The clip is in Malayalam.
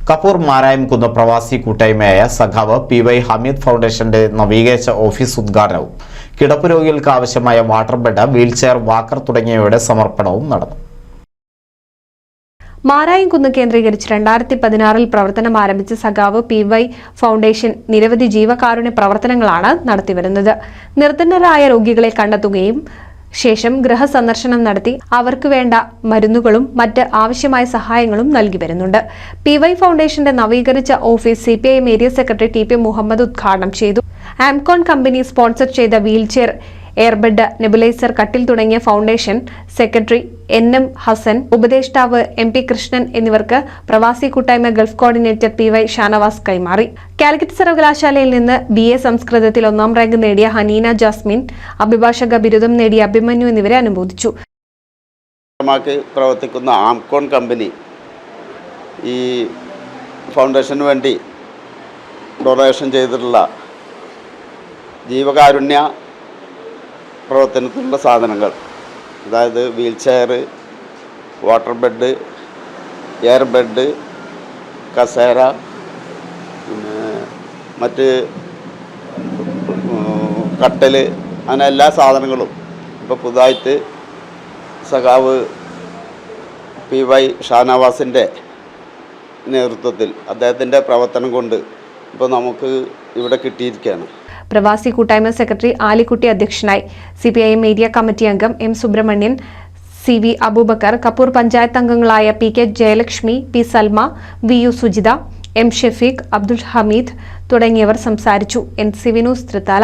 കപൂർ മാരായംകുന്ന് പ്രവാസി കൂട്ടായ്മയായ സഖാവ് PY ഹമീദ് ഫൗണ്ടേഷന്റെ നവീകരിച്ച ഓഫീസ് ഉദ്ഘാടനവും കിടപ്പ് രോഗികൾക്ക് ആവശ്യമായ വാട്ടർ ബെഡ്, വീൽചെയർ, വാക്കർ തുടങ്ങിയവയുടെ സമർപ്പണവും നടന്നു. മാരായംകുന്ന് കേന്ദ്രീകരിച്ച് 2016 പ്രവർത്തനം ആരംഭിച്ച സഖാവ് PY ഫൗണ്ടേഷൻ നിരവധി ജീവകാരുണ്യ പ്രവർത്തനങ്ങളാണ് നടത്തിവരുന്നത്. നിർധനരായ രോഗികളെ കണ്ടെത്തുകയും ശേഷം ഗൃഹസന്ദർശനം നടത്തി അവർക്ക് വേണ്ട മരുന്നുകളും മറ്റ് ആവശ്യമായ സഹായങ്ങളും നൽകി വരുന്നുണ്ട്. PY ഫൗണ്ടേഷന്റെ നവീകരിച്ച office CPIM area secretary TP Muhammad ഉദ്ഘാടനം ചെയ്തു. ആംകോൺ കമ്പനി സ്പോൺസർ ചെയ്ത വീൽചെയർ, എയർബെഡ്, നെബുലൈസർ, കട്ടിൽ തുടങ്ങിയ ഫൗണ്ടേഷൻ സെക്രട്ടറി NM ഹസൻ, ഉപദേഷ്ടാവ് MP കൃഷ്ണൻ എന്നിവർക്ക് പ്രവാസി കൂട്ടായ്മ ഗൾഫ് കോർഡിനേറ്റർ PY ഷാനവാസ് കൈമാറി. കാലിക്കറ്റ് സർവകലാശാലയിൽ നിന്ന് BA സംസ്കൃതത്തിൽ 1ാം റാങ്ക് നേടിയ ഹനീന ജാസ്മിൻ, അഭിഭാഷക ബിരുദം നേടിയ അഭിമന്യു എന്നിവരെ അനുമോദിച്ചു. പ്രവർത്തിക്കുന്ന ആംകോൺ കമ്പനി ഈ ഫൗണ്ടേഷന് വേണ്ടി ഡൊണേഷൻ ചെയ്തിട്ടുള്ള ജീവകാരുണ്യ പ്രവർത്തനത്തിലുള്ള സാധനങ്ങൾ, അതായത് wheelchair, water bed, air bed, കസേര, പിന്നെ മറ്റ് കട്ടൽ, അങ്ങനെ എല്ലാ സാധനങ്ങളും ഇപ്പോൾ പുതുതായിട്ട് സഖാവ് PY ഷാനവാസിൻ്റെ നേതൃത്വത്തിൽ അദ്ദേഹത്തിൻ്റെ പ്രവർത്തനം കൊണ്ട് ഇപ്പോൾ നമുക്ക് ഇവിടെ കിട്ടിയിരിക്കുകയാണ്. പ്രവാസി കൂട്ടായ്മ സെക്രട്ടറി ആലിക്കുട്ടി അധ്യക്ഷനായി. CPIM ഏരിയ കമ്മിറ്റി അംഗം M സുബ്രഹ്മണ്യൻ, CV അബൂബക്കർ, കപൂർ പഞ്ചായത്ത് അംഗങ്ങളായ PK Jayalakshmi, P Salma, VU Sujitha, M Shafeeq, Abdul Hameed തുടങ്ങിയവർ സംസാരിച്ചു. NCV news Thrithala.